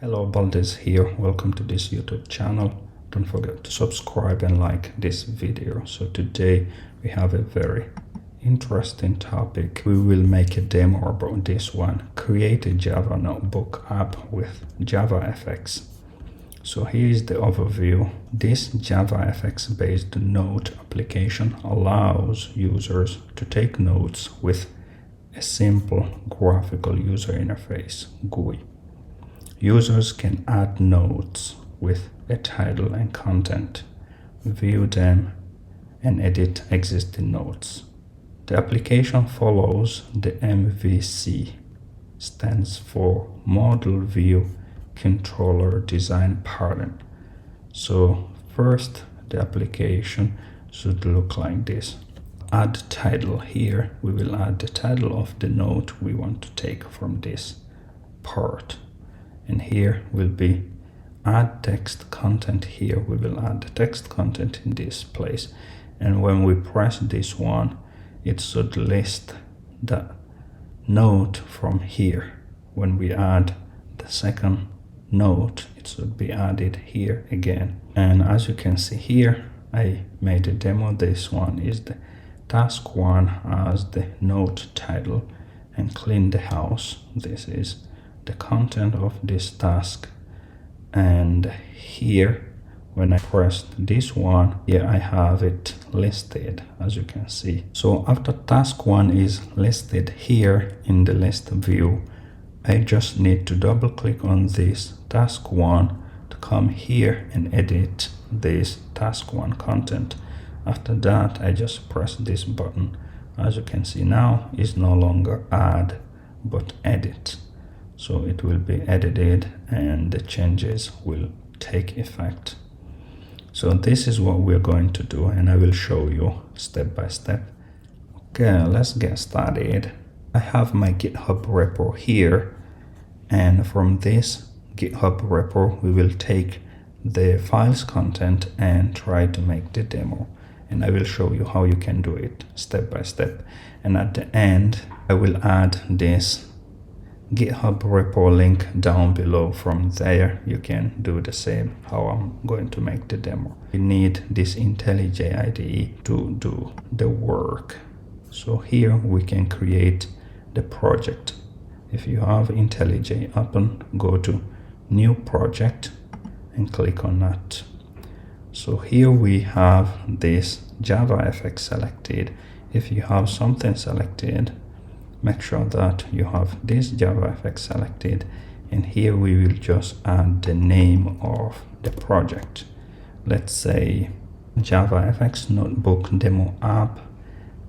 Hello, Bal-Dez here. Welcome to this YouTube channel. Don't forget to subscribe and like this video. So today we have a very interesting topic. We will make a demo about this one. Create a Java notebook app with JavaFX. So here is the overview. This JavaFX based note application allows users to take notes with a simple graphical user interface, GUI. Users can add notes with a title and content, view them, and edit existing notes. The application follows the MVC, stands for Model View Controller Design Pattern. So first, the application should look like this. Add title. Here we will add the title of the note we want to take from this part. And here will be add text content. Here we will add the text content in this place. And when we press this one, it should list the note from here. When we add the second note, it should be added here again. And as you can see here, I made a demo. This one is the task one as the note title, and clean the house. This is the content of this task. And here when I pressed this one, here I have it listed, as you can see. So after task one is listed here in the list view, I just need to double click on this task one to come here and edit this task one content. After that, I just press this button. As you can see now, it's no longer add but edit. So it will be edited and the changes will take effect. So this is what we're going to do, and I will show you step by step. Okay, let's get started. I have my GitHub repo here, and from this GitHub repo we will take the file's content and try to make the demo. And I will show you how you can do it step by step. And at the end, I will add this GitHub repo link down below. From there, you can do the same how I'm going to make the demo. We need this IntelliJ IDE to do the work. So here we can create the project. If you have IntelliJ open, go to New Project and click on that. So here we have this JavaFX selected. If you have something selected, make sure that you have this JavaFX selected, and here we will just add the name of the project. Let's say JavaFX Notebook Demo App,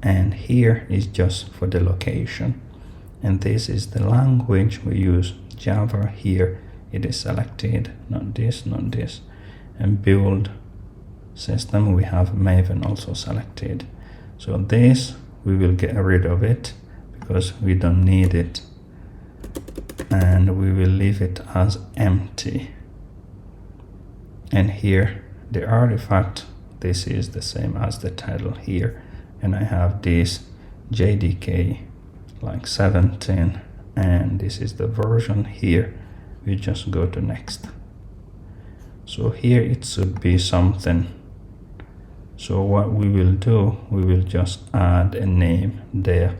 and here is just for the location. And this is the language we use, Java. Here it is selected, not this, not this. And build system, we have Maven also selected. So this, we will get rid of it because we don't need it, and we will leave it as empty. And here the artifact, this is the same as the title here, and I have this JDK like 17, and this is the version. Here we just go to next. So here it should be something. So what we will do, we will just add a name there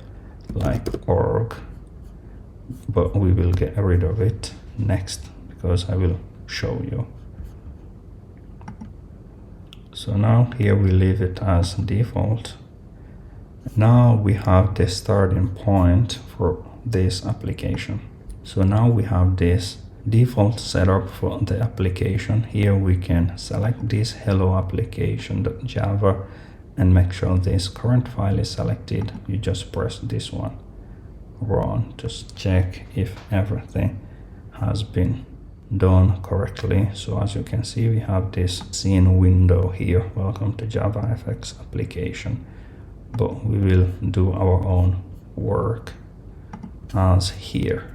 like org, but we will get rid of it next because I will show you. So now here we leave it as default. Now we have the starting point for this application. So now we have this default setup for the application. Here we can select this hello application.java and make sure this current file is selected. You just press this one, run, just check if everything has been done correctly. So as you can see, we have this scene window here, welcome to JavaFX application, but we will do our own work as here.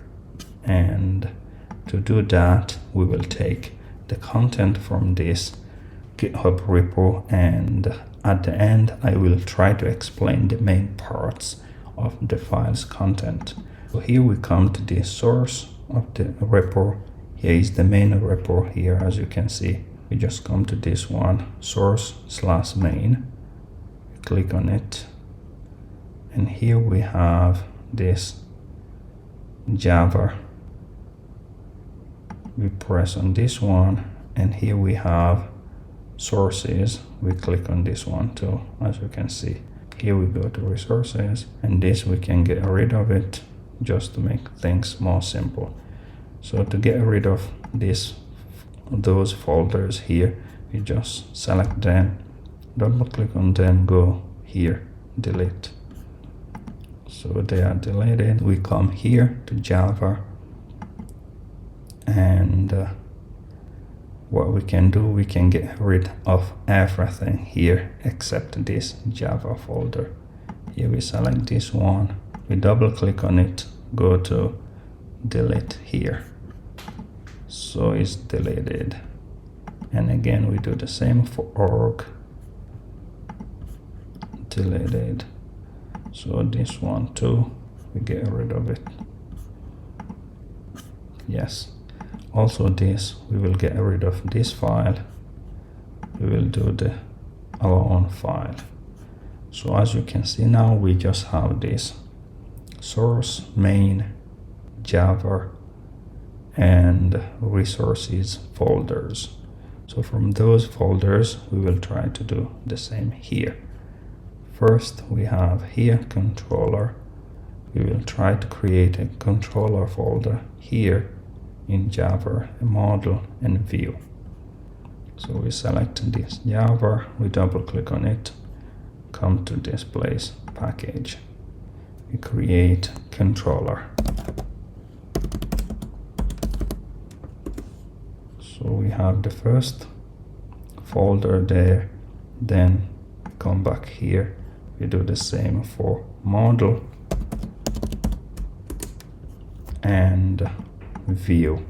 And to do that, we will take the content from this GitHub repo, and at the end I will try to explain the main parts of the file's content. So here we come to the source of the repo. Here is the main repo here, as you can see. We just come to this one, source/main, click on it, and here we have this Java. We press on this one, and here we have sources. We click on this one too, as you can see. Here we go to resources, and this we can get rid of it just to make things more simple. So to get rid of those folders here, we just select them, double click on them, go here, delete. So they are deleted. We come here to Java, and what we can do, we can get rid of everything here except this Java folder. Here we select this one, we double click on it, go to delete here. So it's deleted. And again, we do the same for org, deleted. So this one too, we get rid of it. Yes. Also this, we will get rid of this file. We will do our own file. So as you can see now, we just have this source, main, Java, and resources folders. So from those folders, we will try to do the same here. First, we have here controller. We will try to create a controller folder here in Java, a model and view. So we select this Java, we double click on it, come to this place, package. We create controller. So we have the first folder there, then come back here. We do the same for model and view.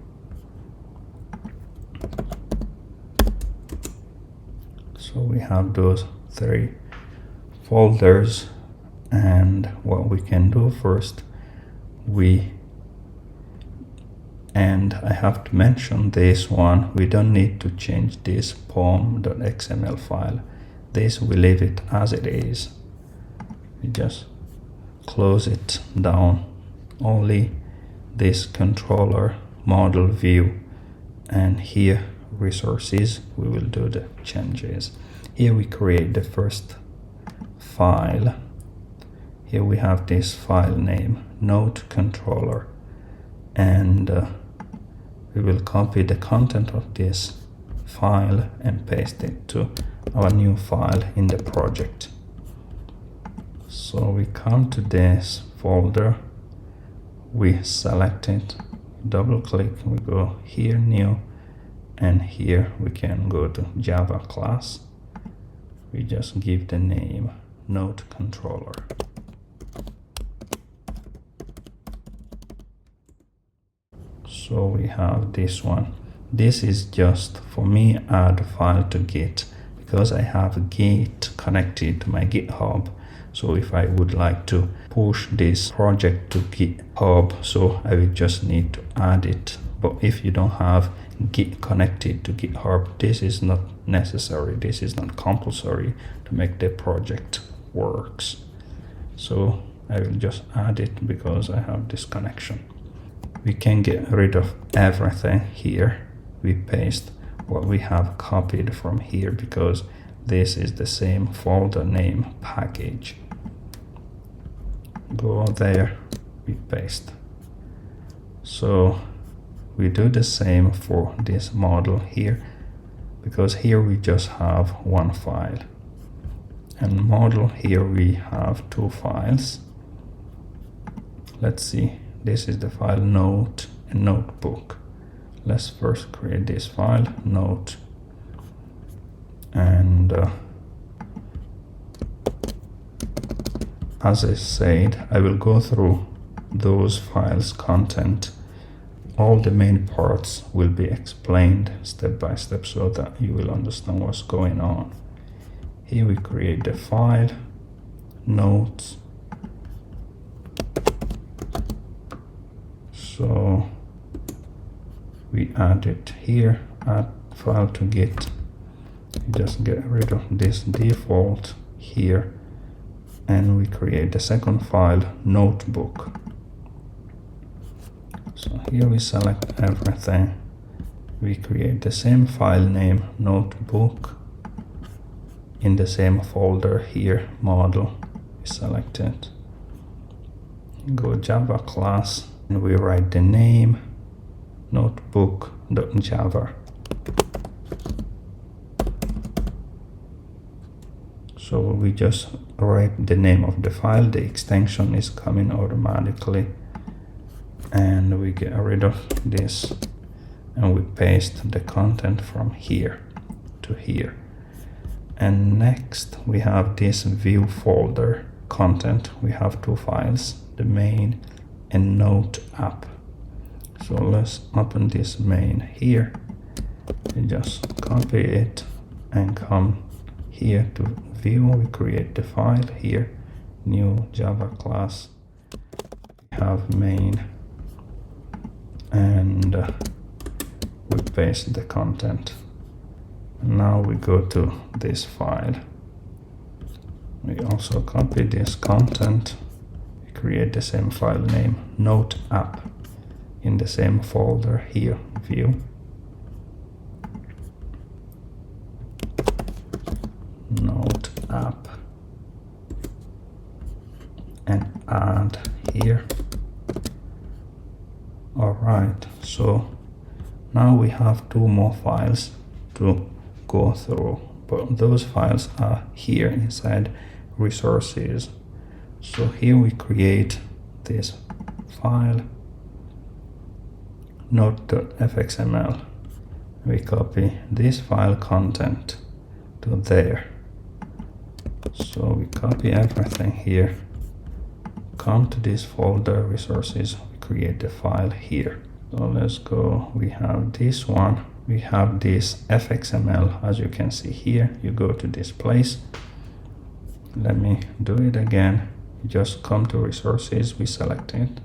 So we have those three folders, and what we can do first, and I have to mention this one, we don't need to change this pom.xml file. This we leave it as it is. We just close it down. Only this controller, model, view, and here resources, we will do the changes. Here we create the first file. Here we have this file name, node controller, and we will copy the content of this file and paste it to our new file in the project. So we come to this folder, we select it, double click, we go here, new, and here we can go to Java class. We just give the name node controller. So we have this one. This is just for me add file to Git, because I have Git connected to my GitHub. So if I would like to push this project to GitHub, so I will just need to add it. But if you don't have Git connected to GitHub, this is not necessary. This is not compulsory to make the project works. So I will just add it because I have this connection. We can get rid of everything here. We paste what we have copied from here because this is the same folder name, package. Go there, we paste. So we do the same for this model here, because here we just have one file. And model, here we have two files. Let's see, this is the file note and notebook. Let's first create this file, note. And as I said, I will go through those files' content. All the main parts will be explained step by step so that you will understand what's going on. Here we create the file, notes. So we add it here, add file to Git. We just get rid of this default here, and we create the second file, notebook. So here we select everything. We create the same file name, notebook, in the same folder here, model. We select it. Go Java class, and we write the name, notebook.java. So we just write the name of the file, the extension is coming automatically, and we get rid of this, and we paste the content from here to here. And next we have this view folder content. We have two files, the main and note app. So let's open this main here, and just copy it and come here to view. We create the file here, new Java class, we have main, and we paste the content. Now we go to this file. We also copy this content. We create the same file name, note app, in the same folder here, view. Note app, and add here. Alright, so now we have two more files to go through, but those files are here inside resources. So here we create this file, node.fxml. We copy this file content to there. So we copy everything here, come to this folder, resources, we create the file here. So let's go, we have this one, we have this fxml, as you can see here. You go to this place, let me do it again. You just come to resources, we select it,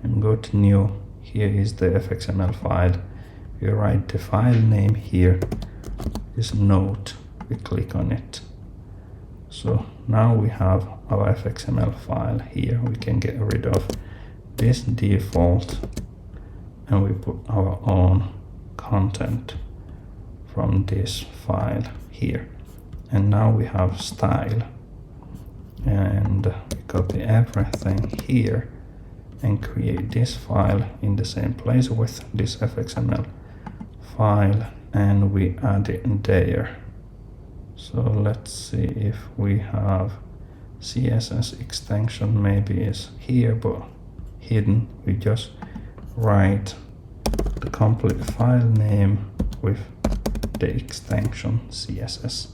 and go to new. Here is the fxml file. We write the file name here, this note, we click on it. So now we have our fxml file here. We can get rid of this default, and we put our own content from this file here. And now we have style, and we copy everything here and create this file in the same place with this fxml file, and we add it there. So let's see if we have CSS extension, maybe is here but hidden. We just write the complete file name with the extension CSS,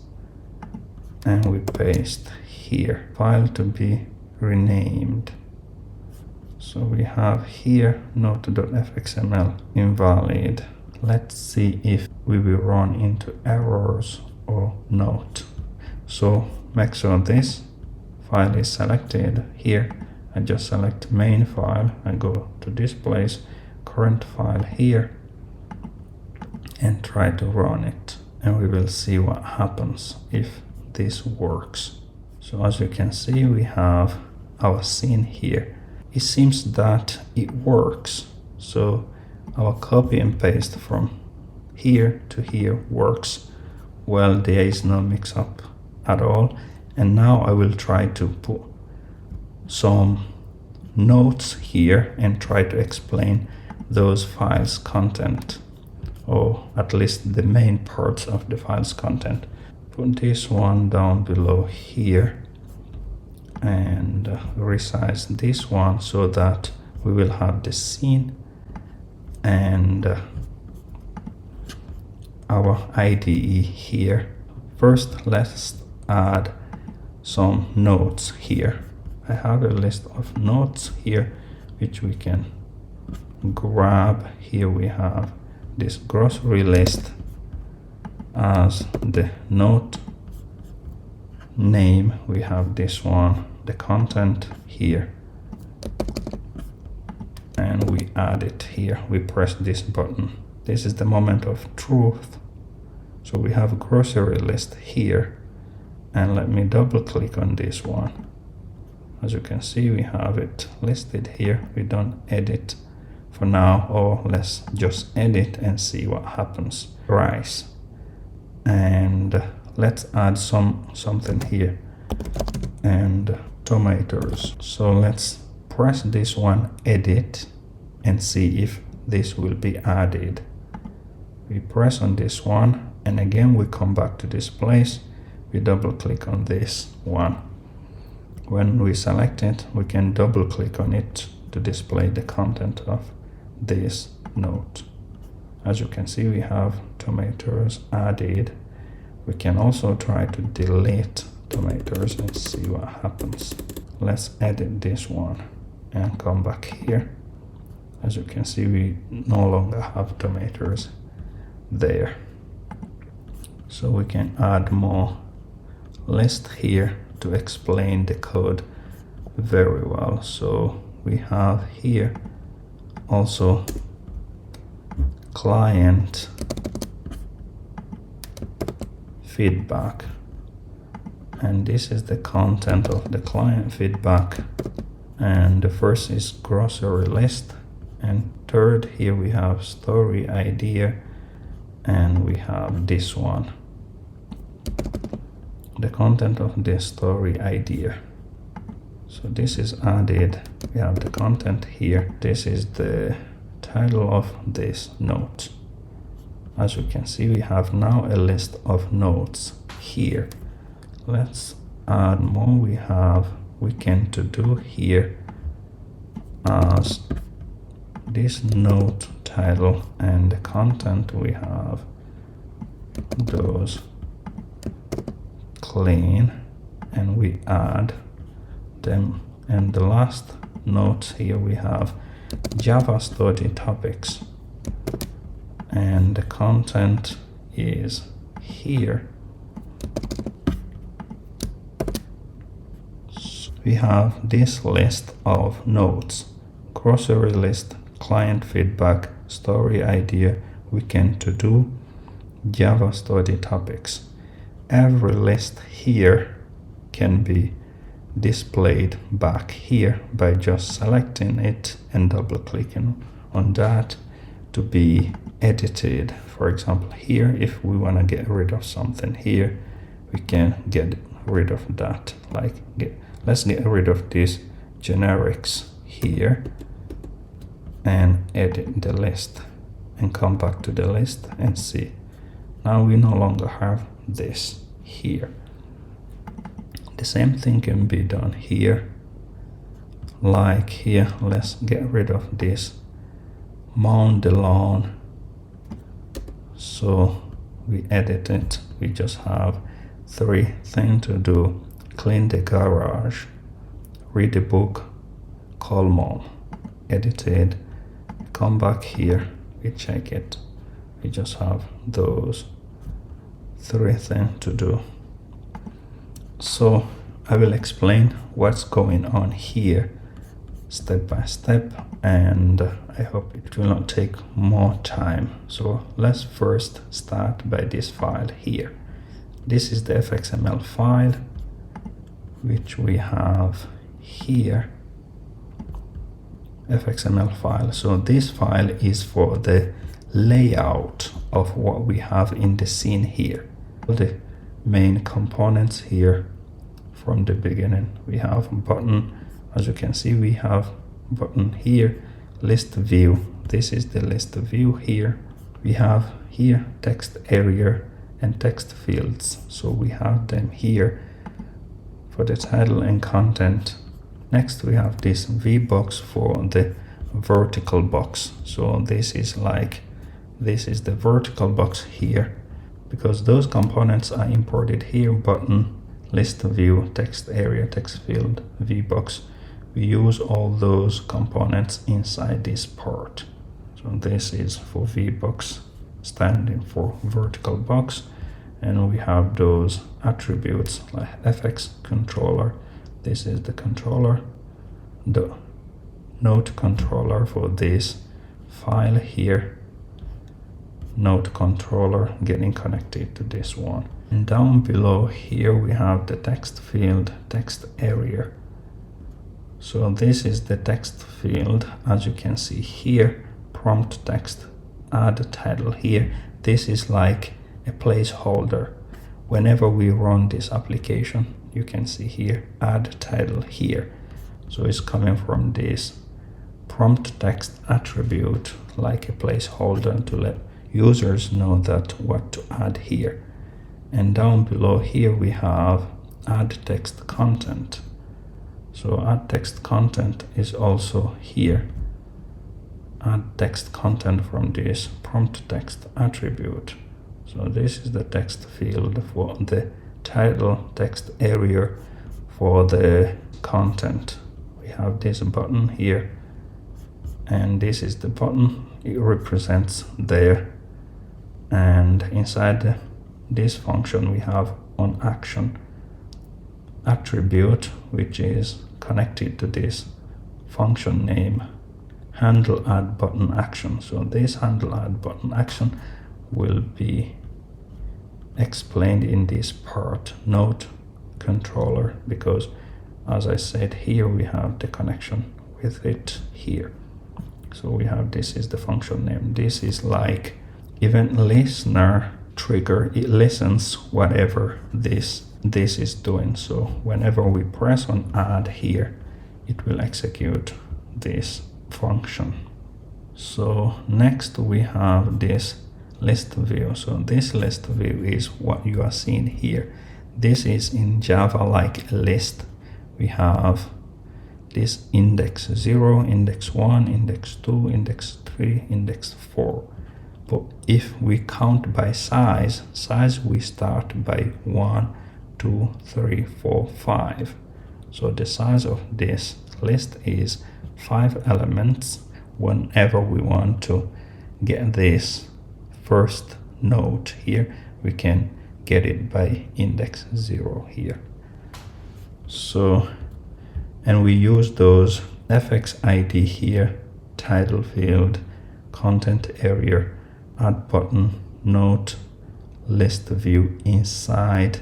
and we paste here, file to be renamed. So we have here node.fxml invalid. Let's see if we will run into errors or not. So make sure this file is selected here. I just select main file and go to this place, current file here, and try to run it, and we will see what happens if this works. So as you can see, we have our scene here. It seems that it works. So our copy and paste from here to here works. Well, there is no mix up at all. And now I will try to put some notes here and try to explain those files content, or at least the main parts of the files content. Put this one down below here and resize this one so that we will have the scene and our IDE here. First, let's add some notes here. I have a list of notes here which we can grab. Here we have this grocery list as the note name. We have this one, the content here, and we add it here. We press this button This is the moment of truth. So we have a grocery list here, and let me double click on this one. As you can see, we have it listed here. We don't edit for now, or let's just edit and see what happens. Rice, and let's add something here, and tomatoes. So let's press this one, edit, and see if this will be added. We press on this one, and again we come back to this place. We double click on this one. When we select it, we can double click on it to display the content of this note. As you can see, we have tomatoes added. We can also try to delete tomatoes and see what happens. Let's edit this one and come back here. As you can see, we no longer have tomatoes there. So we can add more list here to explain the code very well. So we have here also client feedback, and this is the content of the client feedback, and the first is grocery list, and third here we have story idea, and we have this one, the content of this story idea. So this is added. We have the content here. This is the title of this note. As you can see, we have now a list of notes here. Let's add more. We have weekend to do here as this note title, and the content we have those clean, and we add them. And the last notes here we have Java study topics, and the content is here. So we have this list of notes: grocery list, client feedback, story idea, weekend to do, Java study topics. Every list here can be displayed back here by just selecting it and double clicking on that to be edited. For example, here, if we want to get rid of something here, we can get rid of that. Like let's get rid of these generics here and edit the list and come back to the list and see. Now we no longer have this here. The same thing can be done here. Like here, let's get rid of this mow the lawn. So we edit it. We just have 3 things to do: clean the garage, read the book, call mom. Edited. Come back here, we check it. We just have those 3 things to do. So I will explain what's going on here step by step, and I hope it will not take more time. So let's first start by this file here. This is the fxml file which we have here. fxml file. So this file is for the layout of what we have in the scene here. The main components here from the beginning. We have button. As you can see, we have button here, list view. This is the list view here. We have here text area and text fields. So we have them here for the title and content. Next we have this VBox for the vertical box. So this is the vertical box here, because those components are imported here: button, list view, text area, text field, VBox. We use all those components inside this part. So this is for VBox, standing for vertical box, and we have those attributes like FX controller. This is the controller, the node controller for this file here, node controller getting connected to this one. And down below here we have the text field, text area. So this is the text field, as you can see here, prompt text, add title here. This is like a placeholder. Whenever we run this application, you can see here, add title here. So it's coming from this prompt text attribute, like a placeholder to let users know that what to add here. And down below here we have add text content. So add text content is also here. Add text content from this prompt text attribute. So this is the text field for the title, text area for the content. We have this button here, and this is the button. It represents there. And inside this function we have on action attribute, which is connected to this function name, handle add button action. So this handle add button action will be explained in this part, node controller, because as I said, here we have the connection with it here. So we have, this is the function name. This is like event listener trigger. It listens whatever this is doing. So whenever we press on add here, it will execute this function. So next we have this list view. So this list view is what you are seeing here. This is in Java like a list. We have this index 0, index 1, index 2, index 3, index 4. But if we count by size we start by 1, 2, 3, 4, 5. So the size of this list is 5 elements. Whenever we want to get this first node here, we can get it by index 0 here. So, and we use those fx ID here, title field, content area, add button, node, list view inside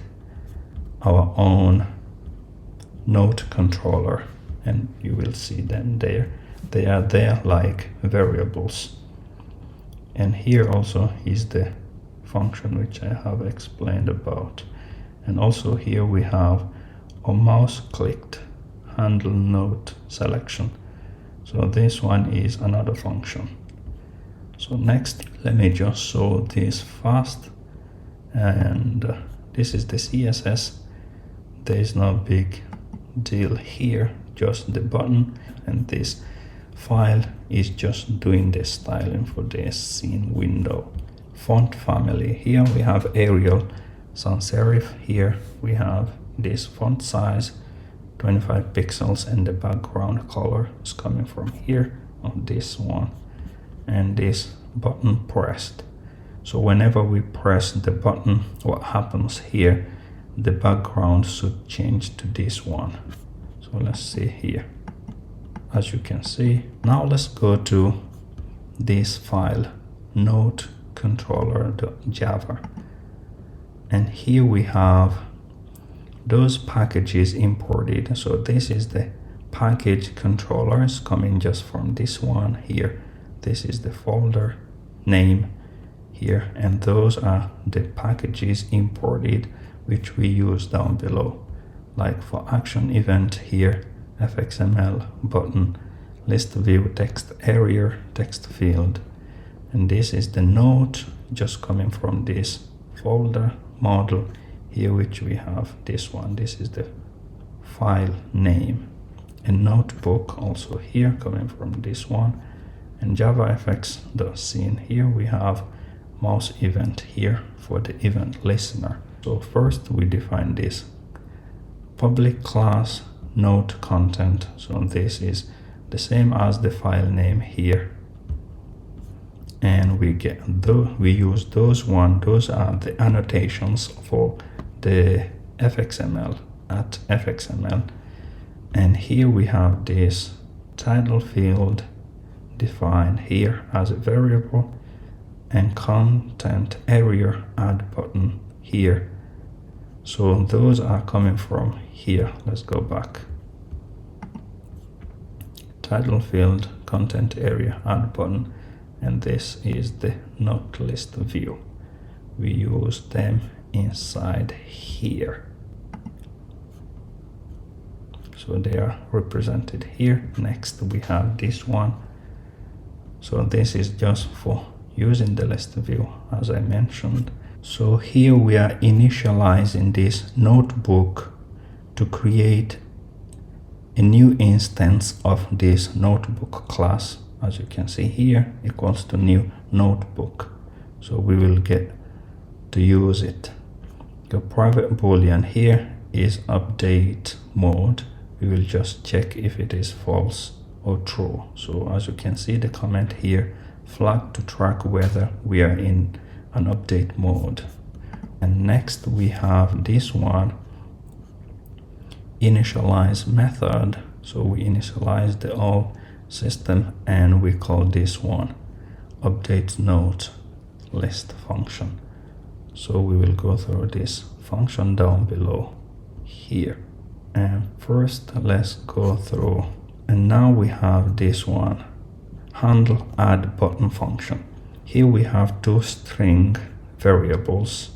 our own node controller, and you will see them there. They are there like variables. And here also is the function which I have explained about. And also here we have a mouse clicked handle node selection. So this one is another function. So next, let me just show this fast. And this is the CSS. There is no big deal here, just the button, and this file is just doing the styling for this scene window. Font family, here we have Arial, sans serif. Here we have this font size 25 pixels, and the background color is coming from here on this one, and this button pressed. So whenever we press the button, what happens here, the background should change to this one. So let's see here. As you can see, now let's go to this file, node controller.java, and here we have those packages imported. So this is the package controllers coming just from this one here. This is the folder name here, and those are the packages imported which we use down below, like for action event here, fxml, button, list view, text area, text field. And this is the node just coming from this folder model here, which we have this one. This is the file name. And notebook also here coming from this one. And JavaFX, the scene here, we have mouse event here for the event listener. So first we define this public class node content. So this is the same as the file name here, and we use those are the annotations for the fxml at fxml. And here we have this title field defined here as a variable, and content area add button here. So those are coming from here. Let's go back. Title field, content area, add button, and this is the note list view. We use them inside here. So they are represented here. Next we have this one. So this is just for using the list view, as I mentioned. So here we are initializing this notebook to create a new instance of this notebook class. As you can see here, equals to new notebook. So we will get to use it. The private boolean here is update mode. We will just check if it is false or true. So as you can see, the comment here, flag to track whether we are in an update mode. And next we have this one, initialize method. So we initialize the all system and we call this one update note list function. So we will go through this function down below here. And first let's go through, and now we have this one, handle add button function. Here we have two string variables.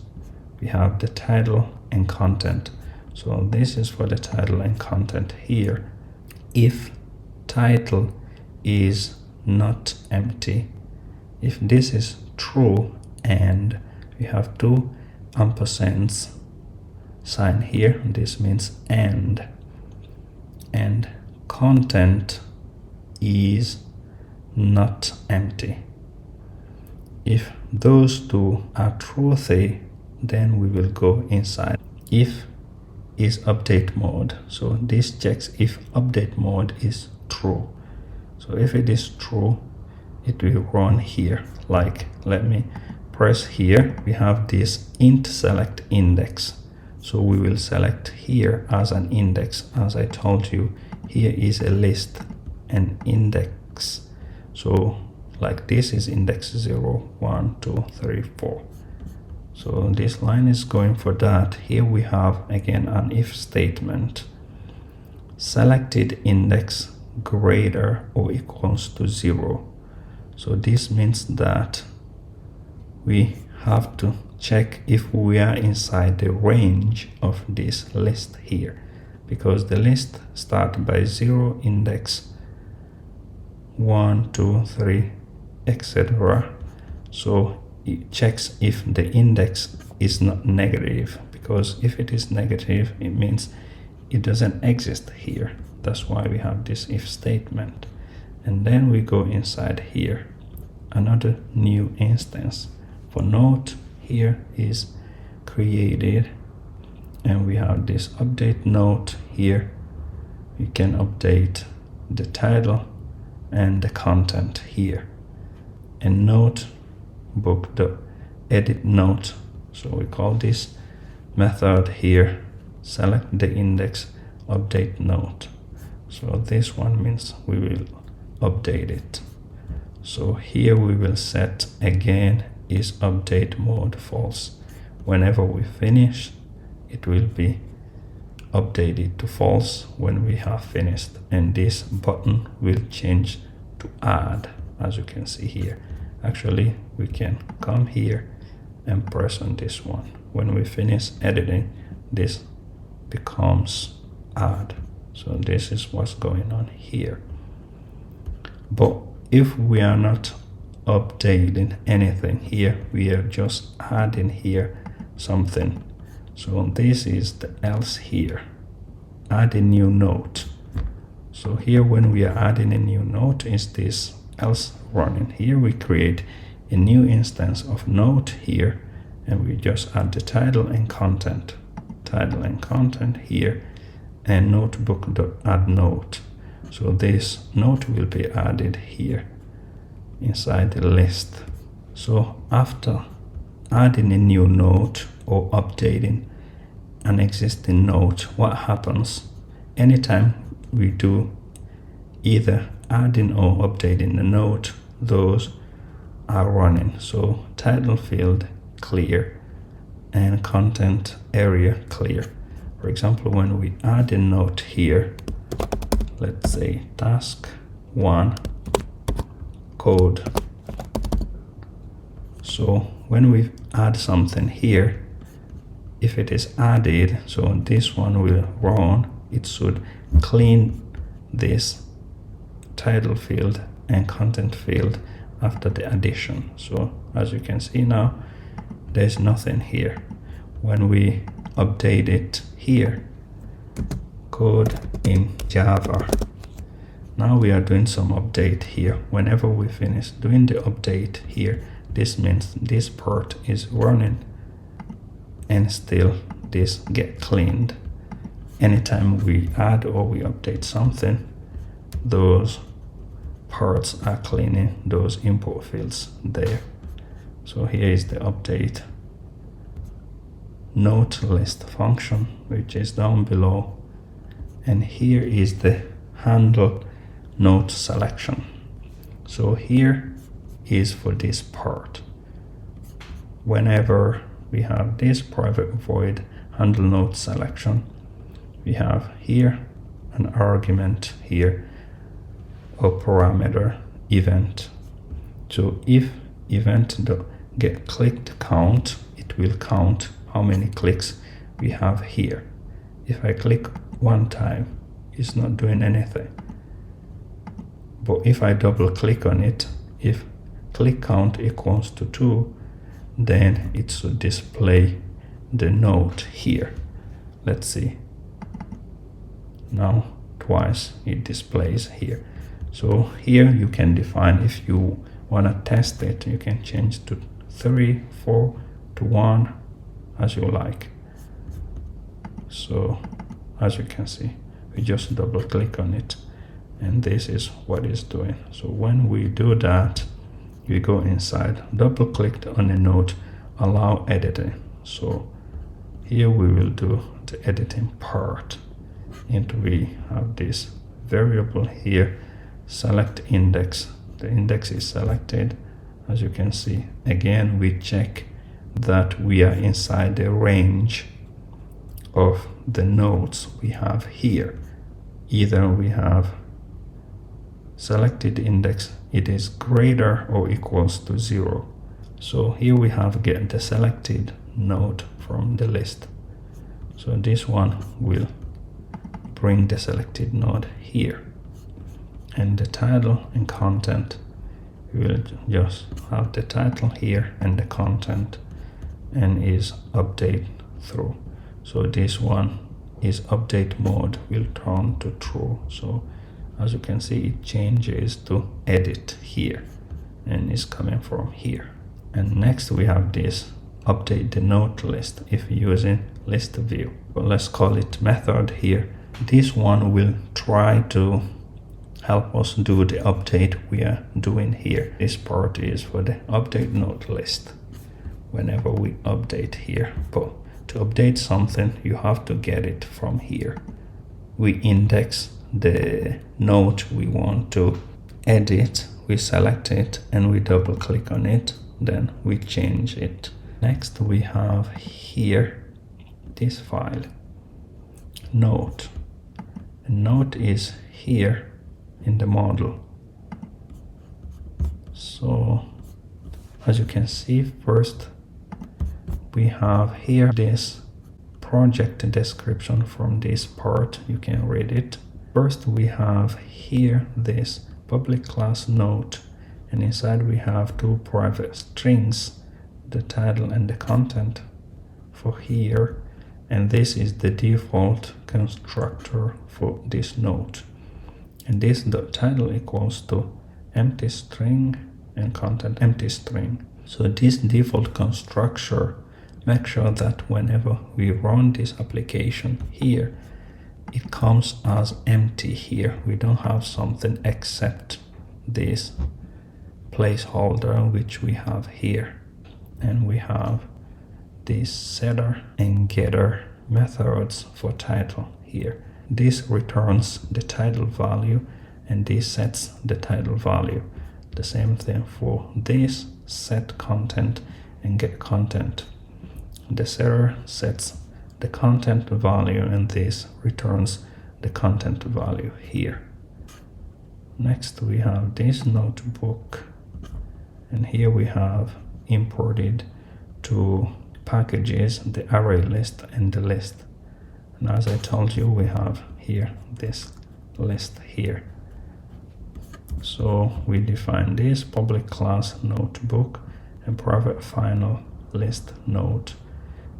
We have the title and content. So this is for the title and content here. If title is not empty, if this is true, and we have two ampersands sign here, this means and content is not empty. If those two are truthy, then we will go inside. If is update mode. So this checks if update mode is true. So if it is true, it will run here. Like, let me press here. We have this int select index. So we will select here as an index. As I told you, here is a list, an index. So like this is index 0, 1, 2, 3, 4. So this line is going for that. Here we have again an if statement. Selected index greater or equals to 0. So this means that we have to check if we are inside the range of this list here, because the list starts by 0, index 1, 2, 3, etc. So it checks if the index is not negative, because if it is negative, it means it doesn't exist here. That's why we have this if statement. And then we go inside here, another new instance for note here is created, and we have this update note here. We can update the title and the content here. And notebook the edit note. So we call this method here, select the index update note. So this one means we will update it. So here we will set again is update mode false. Whenever we finish, it will be updated to false when we have finished, and this button will change to add, as you can see here. Actually, we can come here and press on this one. When we finish editing, this becomes add. So this is what's going on here. But if we are not updating anything here, we are just adding here something. So this is the else here, add a new note. So here when we are adding a new note is this else running. Here we create a new instance of note here, and we just add the title and content here, and notebook.add note. So this note will be added here inside the list. So after adding a new note or updating an existing note, what happens? Anytime we do either adding or updating the note, those are running. So title field clear and content area clear. For example, when we add a note here, let's say task 1 code. So when we add something here, if it is added, so this one will run, it should clean this title field and content field after the addition. So as you can see now, there's nothing here. When we update it here, code in Java, now we are doing some update here. Whenever we finish doing the update here, this means this part is running and still this get cleaned. Anytime we add or we update something, those parts are cleaning those import fields there. So here is the update note list function, which is down below, and here is the handle note selection. So here is for this part. Whenever we have this private void handle note selection, we have here an argument here or parameter event. So if event get clicked count, it will count how many clicks we have here. If I click one time, it's not doing anything. But if I double click on it, if click count equals to 2, then it should display the note here. Let's see. Now twice it displays here. So here you can define, if you want to test it, you can change to 3, 4, to 1, as you like. So as you can see, we just double click on it and this is what it's doing. So when we do that, we go inside, double clicked on a note, allow editing. So here we will do the editing part, and we have this variable here, select index. The index is selected. As you can see, again we check that we are inside the range of the nodes we have here. Either we have selected index, it is greater or equals to 0. So here we have get the selected node from the list. So this one will bring the selected node here, and the title and content, we will just have the title here and the content, and is update through. So this one is update mode will turn to true. So as you can see, it changes to edit here and is coming from here. And next we have this update the note list if using list view. But let's call it method here. This one will try to help us do the update we are doing here. This part is for the update note list whenever we update here. But to update something, you have to get it from here. We index the note we want to edit, we select it and we double click on it, then we change it. Next we have here this file, note. The note is here in the model. So as you can see, first we have here this project description from this part, you can read it. First we have here this public class note, and inside we have two private strings, the title and the content for here, and this is the default constructor for this note. And this title equals to empty string and content empty string. So this default constructor makes sure that whenever we run this application here, it comes as empty here. We don't have something except this placeholder which we have here, and we have this setter and getter methods for title here. This returns the title value and this sets the title value. the same thing for this, set content and get content. The setter sets the content value and this returns the content value here. Next we have this notebook, and here we have imported two packages, the array list and the list. And as I told you, we have here this list here. So we define this public class notebook and private final list node.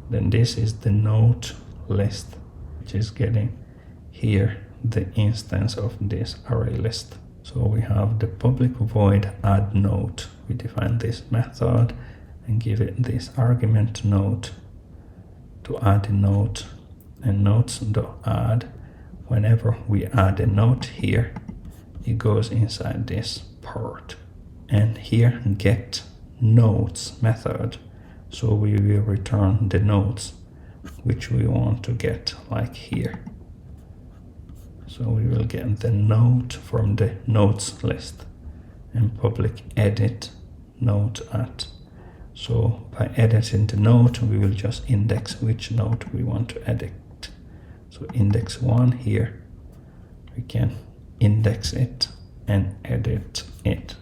Then this is the node list, which is getting here the instance of this array list. So we have the public void add node. We define this method and give it this argument node to add a node, and nodes.add. Whenever we add a node here, it goes inside this part. And here get nodes method. So we will return the nodes which we want to get, like here. So we will get the node from the nodes list and public edit node at. So by editing the node, we will just index which node we want to edit. So index 1 here, we can index it and edit it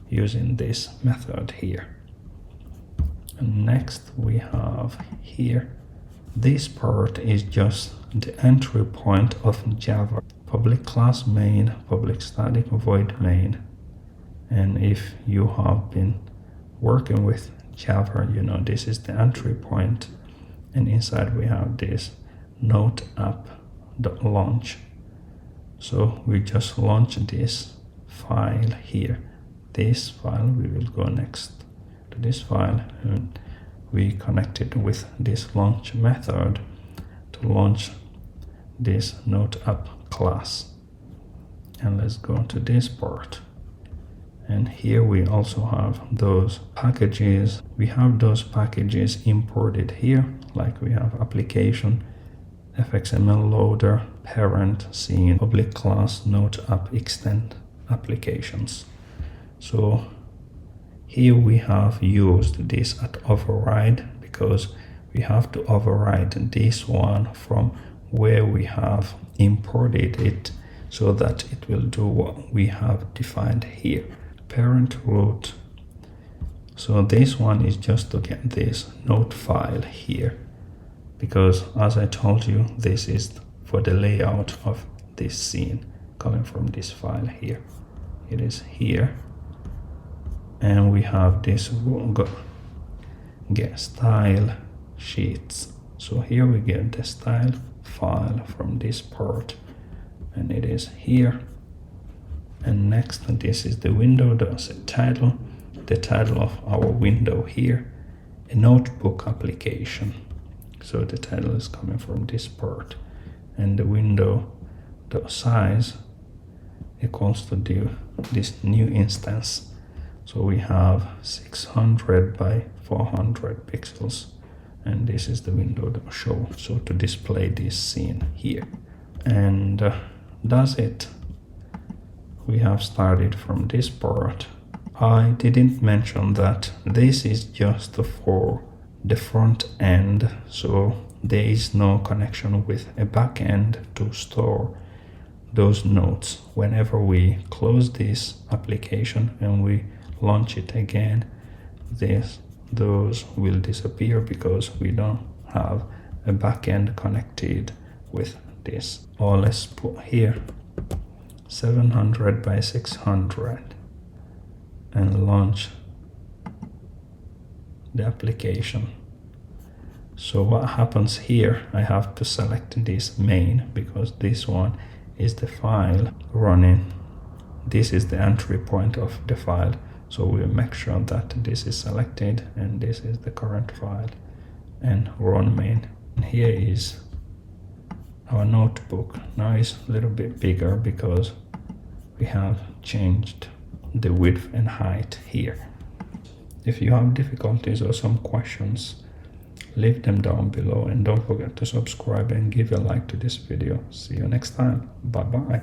using this method here. And next we have here, this part is just the entry point of Java. Public class main, public static void main. And if you have been working with Java, you know this is the entry point, and inside we have this node app.launch. So we just launch this file here. This file, we will go next to this file, and we connect it with this launch method to launch this node app class. And let's go to this part. And here we also have those packages. We have those packages imported here, like we have application, fxml loader, parent, scene, public class, node app extend applications. So here we have used this at override because we have to override this one from where we have imported it so that it will do what we have defined here. Parent root. So this one is just to get this node file here, because as I told you, this is for the layout of this scene coming from this file here. It is here, and we have this get style sheets. So here we get the style file from this part, and it is here. And next, this is the window.set title, the title of our window here, a notebook application. So the title is coming from this part, and the window.size equals to this new instance. So we have 600 by 400 pixels, and this is the window.show. So to display this scene here, and that's it. We have started from this part. I didn't mention that this is just for the front end, so there is no connection with a back end to store those nodes. Whenever we close this application and we launch it again, those will disappear because we don't have a back end connected with this. Or let's put here 700 by 600 and launch the application. So what happens here, I have to select this main because this one is the file running. This is the entry point of the file. So we'll make sure that this is selected and this is the current file, and run main. And here is our notebook. Now it's a little bit bigger because we have changed the width and height here. If you have difficulties or some questions, leave them down below, and don't forget to subscribe and give a like to this video. See you next time. Bye bye.